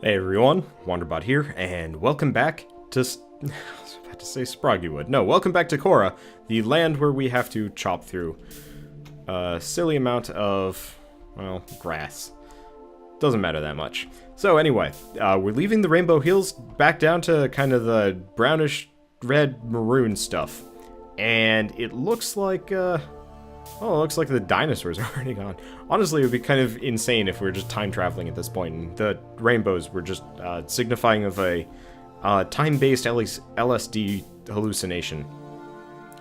Hey everyone, Wanderbot here, and welcome back to... I was about to say Sproggywood. No, welcome back to Qora, the land where we have to chop through a silly amount of, well, grass. Doesn't matter that much. So anyway, we're leaving the Rainbow Hills back down to kind of the brownish, red, maroon stuff. And it looks like, oh, it looks like the dinosaurs are already gone. Honestly, it would be kind of insane if we were just time traveling at this point, and the rainbows were just signifying of a time-based LSD hallucination.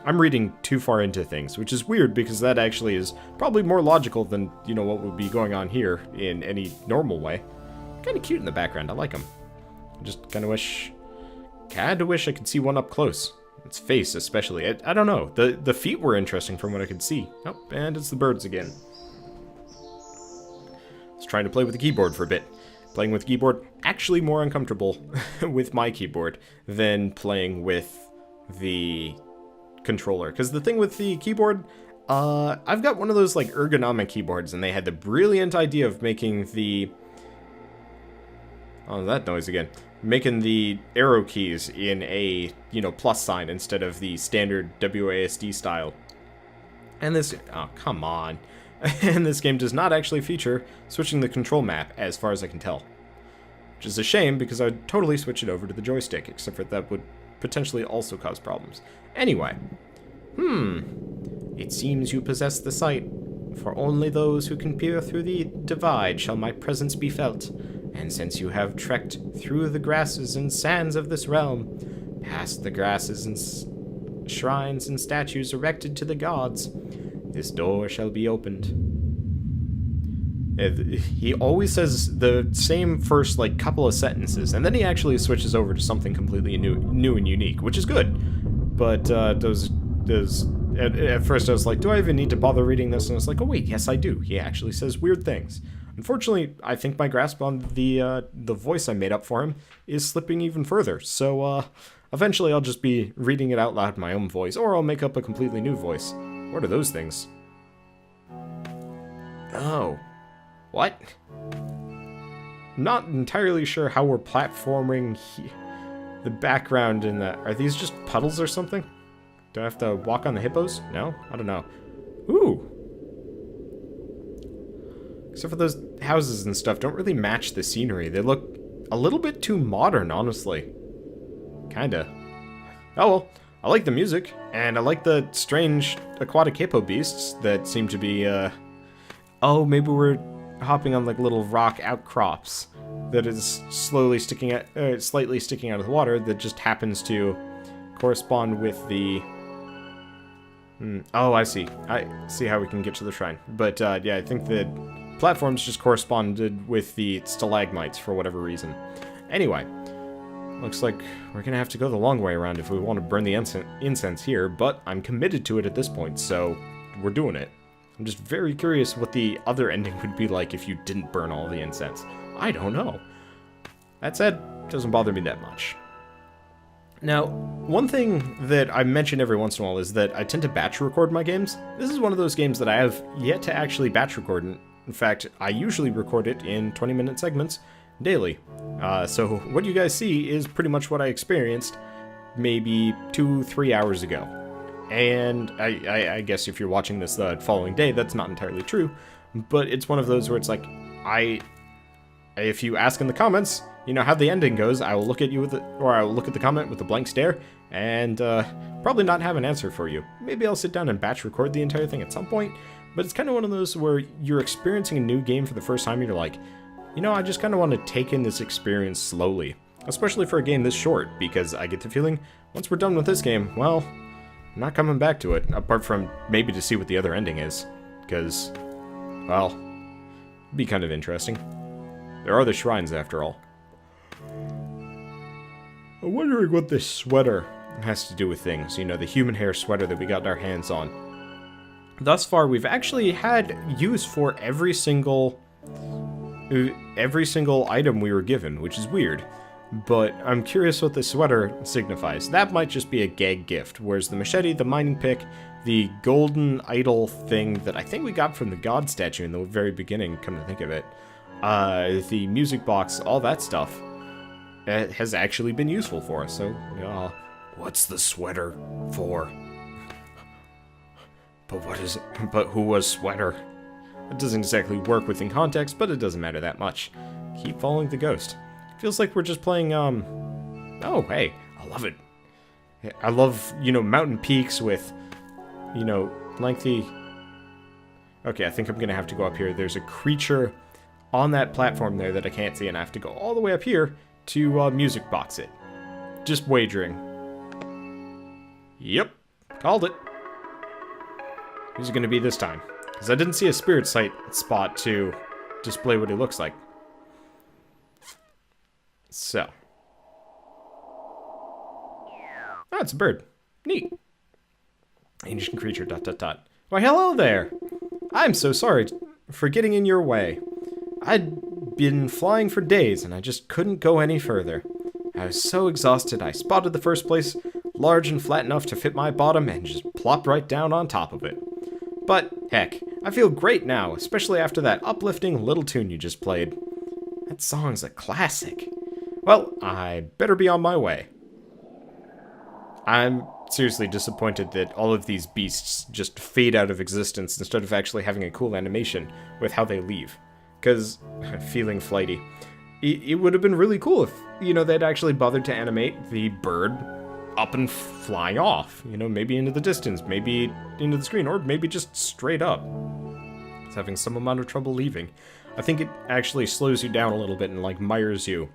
I'm reading too far into things, which is weird because that actually is probably more logical than, you know, what would be going on here in any normal way. Kind of cute in the background. I like them. I just kind of wish I could see one up close. Its face, especially. I don't know. The feet were interesting from what I could see. Oh, and it's the birds again. I was trying to play with the keyboard for a bit. Playing with the keyboard, actually more uncomfortable with my keyboard than playing with the controller. Because the thing with the keyboard, I've got one of those like ergonomic keyboards, and they had the brilliant idea of making the... Oh, that noise again. Making the arrow keys in a, you know, plus sign instead of the standard WASD style. And this... Oh, come on. And this game does not actually feature switching the control map, as far as I can tell. Which is a shame, because I would totally switch it over to the joystick, except for that would potentially also cause problems. Anyway. It seems you possess the sight. For only those who can peer through the divide shall my presence be felt. And since you have trekked through the grasses and sands of this realm, past the grasses and shrines and statues erected to the gods, this door shall be opened. He always says the same first, like, couple of sentences, and then he actually switches over to something completely new and unique, which is good. But at first I was like, do I even need to bother reading this? And I was like, oh wait, yes I do. He actually says weird things. Unfortunately, I think my grasp on the voice I made up for him is slipping even further, so eventually I'll just be reading it out loud in my own voice, or I'll make up a completely new voice. What are those things? Oh. What? Not entirely sure how we're platforming the background in that. Are these just puddles or something? Do I have to walk on the hippos? No? I don't know. Ooh. Except for those houses and stuff don't really match the scenery. They look a little bit too modern, honestly. Kinda. Oh well, I like the music, and I like the strange aquatic hippo beasts that seem to be, oh, maybe we're hopping on like little rock outcrops that is slowly sticking out, slightly sticking out of the water that just happens to correspond with the... Oh, I see. I see how we can get to the shrine. But, yeah, I think the platforms just corresponded with the stalagmites for whatever reason. Anyway, looks like we're gonna have to go the long way around if we want to burn the incense here, but I'm committed to it at this point, so we're doing it. I'm just very curious what the other ending would be like if you didn't burn all the incense. I don't know. That said, it doesn't bother me that much. Now, one thing that I mention every once in a while is that I tend to batch record my games. This is one of those games that I have yet to actually batch record. In fact, I usually record it in 20-minute segments daily. So what you guys see is pretty much what I experienced maybe 2-3 hours ago. And I guess if you're watching this the following day, that's not entirely true. But it's one of those where it's like, if you ask in the comments, you know, how the ending goes, I will look at you or I will look at the comment with a blank stare, and probably not have an answer for you. Maybe I'll sit down and batch record the entire thing at some point, but it's kind of one of those where you're experiencing a new game for the first time, and you're like, you know, I just kind of want to take in this experience slowly. Especially for a game this short, because I get the feeling, once we're done with this game, well, I'm not coming back to it, apart from maybe to see what the other ending is. Because, well, it'd be kind of interesting. There are the shrines, after all. I'm wondering what this sweater has to do with things. You know, the human hair sweater that we got our hands on. Thus far, we've actually had use for every single item we were given, which is weird. But I'm curious what the sweater signifies. That might just be a gag gift, whereas the machete, the mining pick, the golden idol thing that I think we got from the god statue in the very beginning, come to think of it, the music box, all that stuff, has actually been useful for us. So, what's the sweater for? But what is it? But who was sweater? It doesn't exactly work within context, but it doesn't matter that much. Keep following the ghost. Feels like we're just playing, oh, hey, I love it. I love, mountain peaks with, lengthy... Okay, I think I'm gonna have to go up here. There's a creature on that platform there that I can't see, and I have to go all the way up here to, music box it. Just wagering. Yep, called it. Who's it gonna be this time? Because I didn't see a spirit sight spot to display what he looks like. So. Oh, it's a bird. Neat. Ancient creature, ... Why, hello there! I'm so sorry for getting in your way. I'd been flying for days, and I just couldn't go any further. I was so exhausted, I spotted the first place, large and flat enough to fit my bottom, and just plopped right down on top of it. But, heck, I feel great now, especially after that uplifting little tune you just played. That song's a classic. Well, I better be on my way. I'm seriously disappointed that all of these beasts just fade out of existence instead of actually having a cool animation with how they leave. Because, feeling flighty, it would have been really cool if, they'd actually bothered to animate the bird up and flying off. Maybe into the distance, maybe into the screen, or maybe just straight up. It's having some amount of trouble leaving. I think it actually slows you down a little bit and, mires you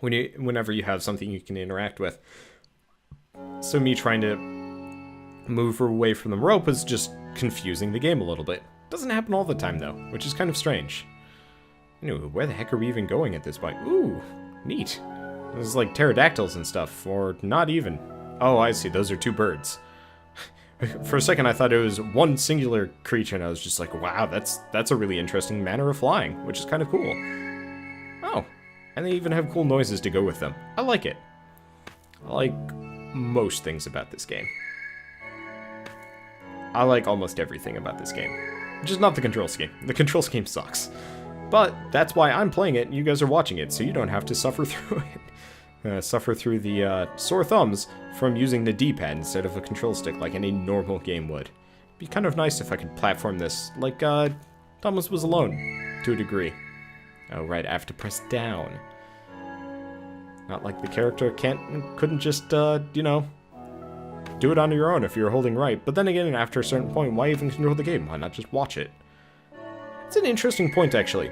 whenever you have something you can interact with. So me trying to move away from the rope is just confusing the game a little bit. Doesn't happen all the time, though, which is kind of strange. Anyway, where the heck are we even going at this point? Ooh, neat. This is like pterodactyls and stuff, or not even. Oh, I see, those are two birds. For a second, I thought it was one singular creature, and I was just like, wow, that's a really interesting manner of flying, which is kind of cool. Oh, and they even have cool noises to go with them. I like it. I like most things about this game. I like almost everything about this game. Just not the control scheme. The control scheme sucks. But that's why I'm playing it and you guys are watching it, so you don't have to suffer through it. Suffer through the sore thumbs from using the D-pad instead of a control stick like any normal game would. It'd be kind of nice if I could platform this like Thomas Was Alone, to a degree. Oh right, I have to press down. Not like the character couldn't just, do it on your own if you're holding right. But then again, after a certain point, why even control the game? Why not just watch it? It's an interesting point, actually.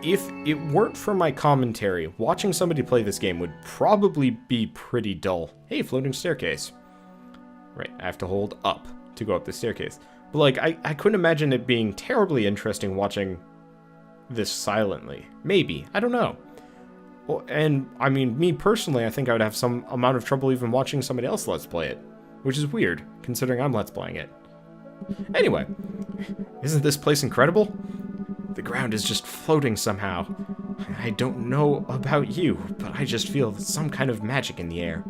If it weren't for my commentary, watching somebody play this game would probably be pretty dull. Hey, floating staircase. Right, I have to hold up to go up the staircase. But, I couldn't imagine it being terribly interesting watching this silently. Maybe. I don't know. Well, and, I mean, me personally, I think I would have some amount of trouble even watching somebody else Let's Play it. Which is weird, considering I'm Let's Playing it. Anyway, isn't this place incredible? The ground is just floating somehow. I don't know about you, but I just feel some kind of magic in the air.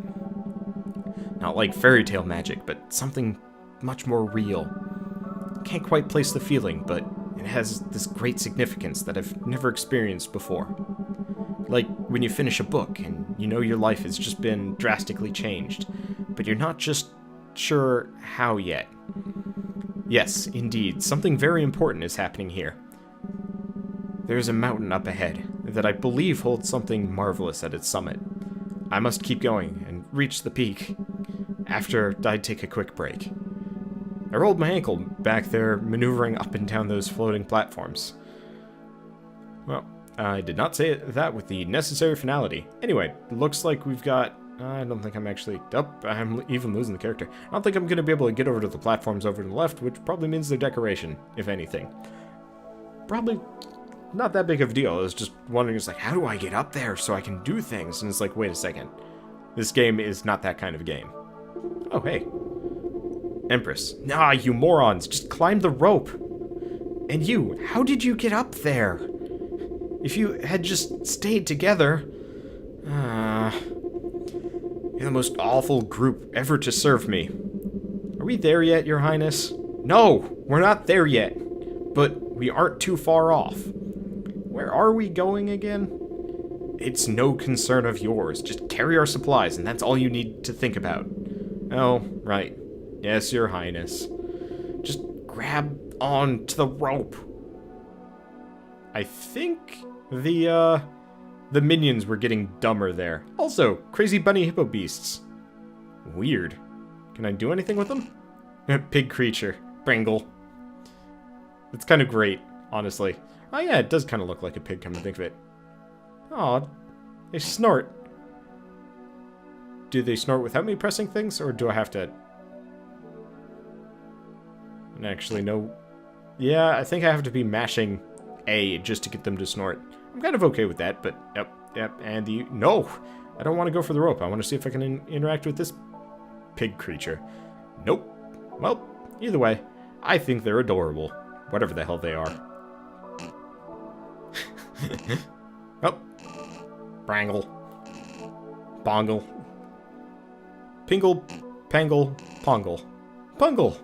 Not like fairy tale magic, but something much more real. Can't quite place the feeling, but it has this great significance that I've never experienced before. Like when you finish a book and you know your life has just been drastically changed, but you're not just sure how yet. Yes, indeed, something very important is happening here. There's a mountain up ahead that I believe holds something marvelous at its summit. I must keep going and reach the peak after I take a quick break. I rolled my ankle back there, maneuvering up and down those floating platforms. Well, I did not say that with the necessary finality. Anyway, looks like we've got... I don't think I'm actually... I'm even losing the character. I don't think I'm going to be able to get over to the platforms over to the left, which probably means they're decoration, if anything. Probably not that big of a deal. I was just wondering, it's like, how do I get up there so I can do things? And it's like, wait a second. This game is not that kind of game. Oh, hey. Empress. Nah, you morons. Just climb the rope. And you, how did you get up there? If you had just stayed together... You're the most awful group ever to serve me. Are we there yet, Your Highness? No, we're not there yet. But we aren't too far off. Where are we going again? It's no concern of yours. Just carry our supplies, and that's all you need to think about. Oh, right. Yes, Your Highness. Just grab on to the rope. I think the minions were getting dumber there. Also, crazy bunny hippo beasts. Weird. Can I do anything with them? Pig creature. Pringle. It's kind of great, honestly. Oh yeah, it does kind of look like a pig, come to think of it. Aw, they snort. Do they snort without me pressing things, or do I have to... Actually, no. Yeah, I think I have to be mashing A just to get them to snort. I'm kind of okay with that, but yep, and the... No! I don't want to go for the rope. I want to see if I can interact with this pig creature. Nope. Well, either way, I think they're adorable. Whatever the hell they are. Oh. Brangle. Bongle. Pingle. Pangle. Pongle. Pungle!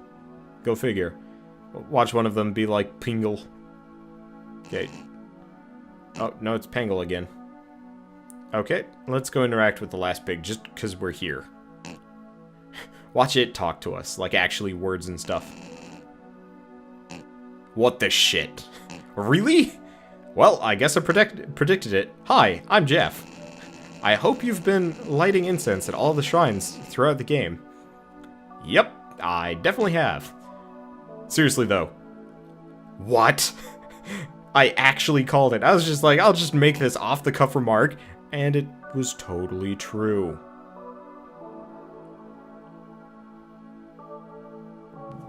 Go figure. Watch one of them be like Pingle. Okay. Oh, no, it's Pangle again. Okay, let's go interact with the last pig, just because we're here. Watch it talk to us, like actually words and stuff. What the shit? Really? Well, I guess I predicted it. Hi, I'm Jeff. I hope you've been lighting incense at all the shrines throughout the game. Yep, I definitely have. Seriously, though. What? I actually called it. I was just like, I'll just make this off-the-cuff remark, and it was totally true.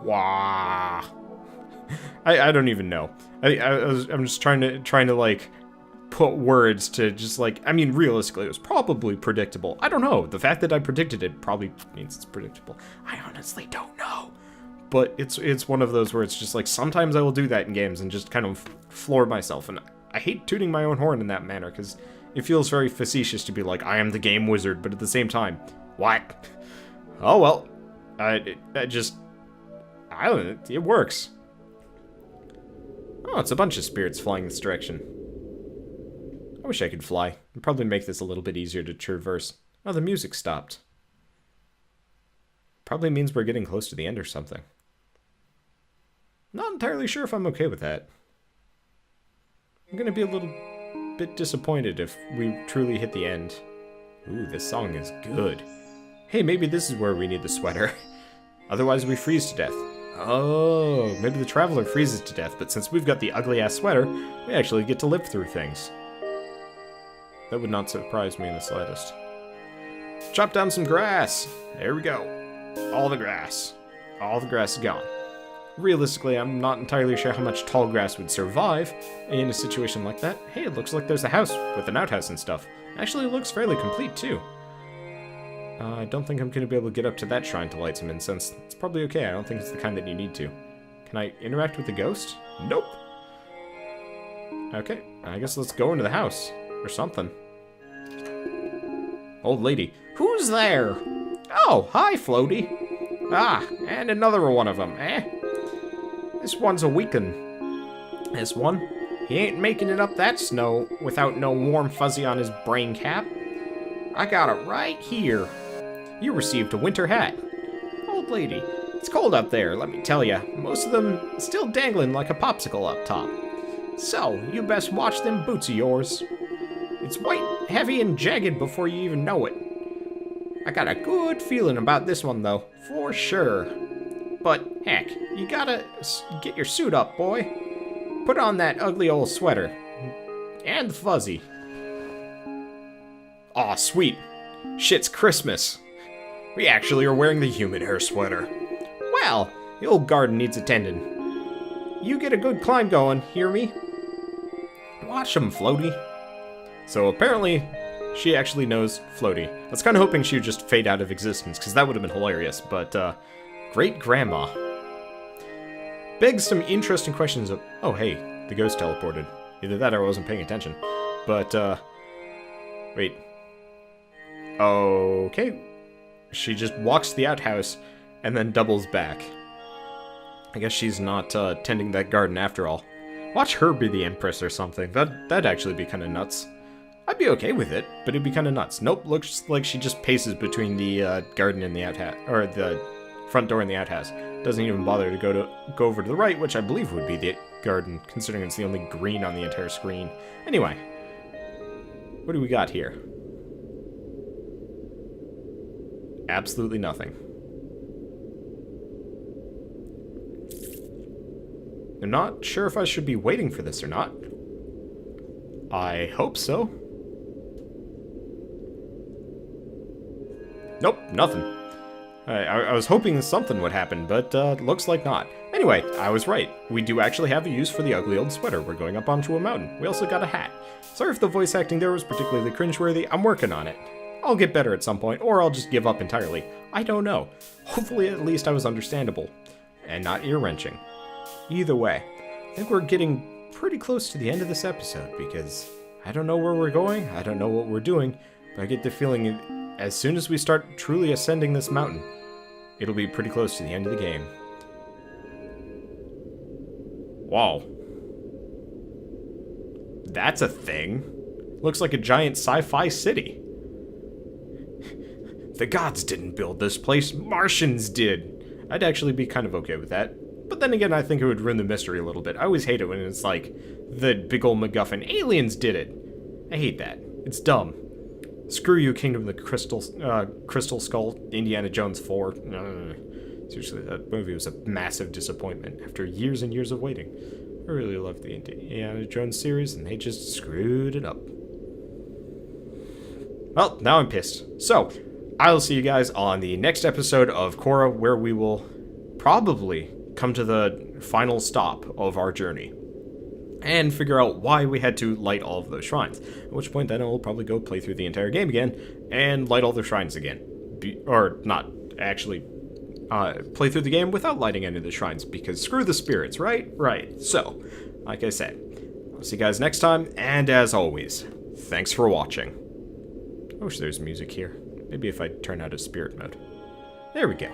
Wow. I don't even know. I'm just trying to like put words to just like, I mean, realistically, it was probably predictable. I don't know. The fact that I predicted it probably means it's predictable. I honestly don't know. But it's one of those where it's just like, sometimes I will do that in games and just kind of floor myself. And I hate tooting my own horn in that manner, because it feels very facetious to be like, I am the game wizard, but at the same time, what? Oh, well. I don't know, it works. Oh, it's a bunch of spirits flying this direction. I wish I could fly. It'd probably make this a little bit easier to traverse. Oh, the music stopped. Probably means we're getting close to the end or something. Not entirely sure if I'm okay with that. I'm gonna be a little bit disappointed if we truly hit the end. Ooh, this song is good. Hey, maybe this is where we need the sweater. Otherwise we freeze to death. Oh, maybe the traveler freezes to death, but since we've got the ugly-ass sweater, we actually get to live through things. That would not surprise me in the slightest. Chop down some grass! There we go. All the grass. All the grass is gone. Realistically, I'm not entirely sure how much tall grass would survive in a situation like that. Hey, it looks like there's a house with an outhouse and stuff. Actually, it looks fairly complete, too. I don't think I'm going to be able to get up to that shrine to light some incense. It's probably okay. I don't think it's the kind that you need to. Can I interact with the ghost? Nope. Okay, I guess let's go into the house. Or something. Old lady. Who's there? Oh, hi, Floaty. Ah, and another one of them, eh? This one's a weakin'. This one? He ain't making it up that snow without no warm fuzzy on his brain cap. I got it right here. You received a winter hat. Old lady, it's cold up there, let me tell ya. Most of them still dangling like a popsicle up top. So, you best watch them boots of yours. It's white, heavy, and jagged before you even know it. I got a good feeling about this one, though, for sure. But, heck, you gotta get your suit up, boy. Put on that ugly old sweater. And the fuzzy. Aw, sweet. Shit's Christmas. We actually are wearing the human hair sweater. Well, the old garden needs attending. You get a good climb going, hear me? Watch 'em, Floaty. So apparently, she actually knows Floaty. I was kind of hoping she would just fade out of existence, because that would have been hilarious, but, great-grandma. Begs some interesting questions of... Oh, hey, the ghost teleported. Either that or I wasn't paying attention. But, wait. Okay. She just walks to the outhouse and then doubles back. I guess she's not tending that garden after all. Watch her be the Empress or something. That'd actually be kind of nuts. I'd be okay with it, but it'd be kind of nuts. Nope, looks like she just paces between the garden and the outhouse, or the front door and the outhouse. Doesn't even bother to go over to the right, which I believe would be the garden, considering it's the only green on the entire screen. Anyway, what do we got here? Absolutely nothing. I'm not sure if I should be waiting for this or not. I hope so. Nope, nothing. I was hoping something would happen, but looks like not. Anyway, I was right. We do actually have a use for the ugly old sweater. We're going up onto a mountain. We also got a hat. Sorry if the voice acting there was particularly cringeworthy. I'm working on it. I'll get better at some point, or I'll just give up entirely. I don't know. Hopefully at least I was understandable. And not ear-wrenching. Either way, I think we're getting pretty close to the end of this episode, because I don't know where we're going, I don't know what we're doing, but I get the feeling as soon as we start truly ascending this mountain, it'll be pretty close to the end of the game. Wow. That's a thing. Looks like a giant sci-fi city. The gods didn't build this place, Martians did. I'd actually be kind of okay with that. But then again, I think it would ruin the mystery a little bit. I always hate it when it's like, the big ol' MacGuffin, aliens did it. I hate that. It's dumb. Screw you, Kingdom of the Crystal Skull, Indiana Jones 4. Seriously, that movie was a massive disappointment after years and years of waiting. I really loved the Indiana Jones series, and they just screwed it up. Well, now I'm pissed. So, I'll see you guys on the next episode of Qora, where we will probably come to the final stop of our journey and figure out why we had to light all of those shrines. At which point then I'll probably go play through the entire game again and light all the shrines again. Or not actually play through the game without lighting any of the shrines, because screw the spirits, right? Right. So, like I said, I'll see you guys next time, and as always, thanks for watching. I wish there was music here. Maybe if I turn out of spirit mode. There we go.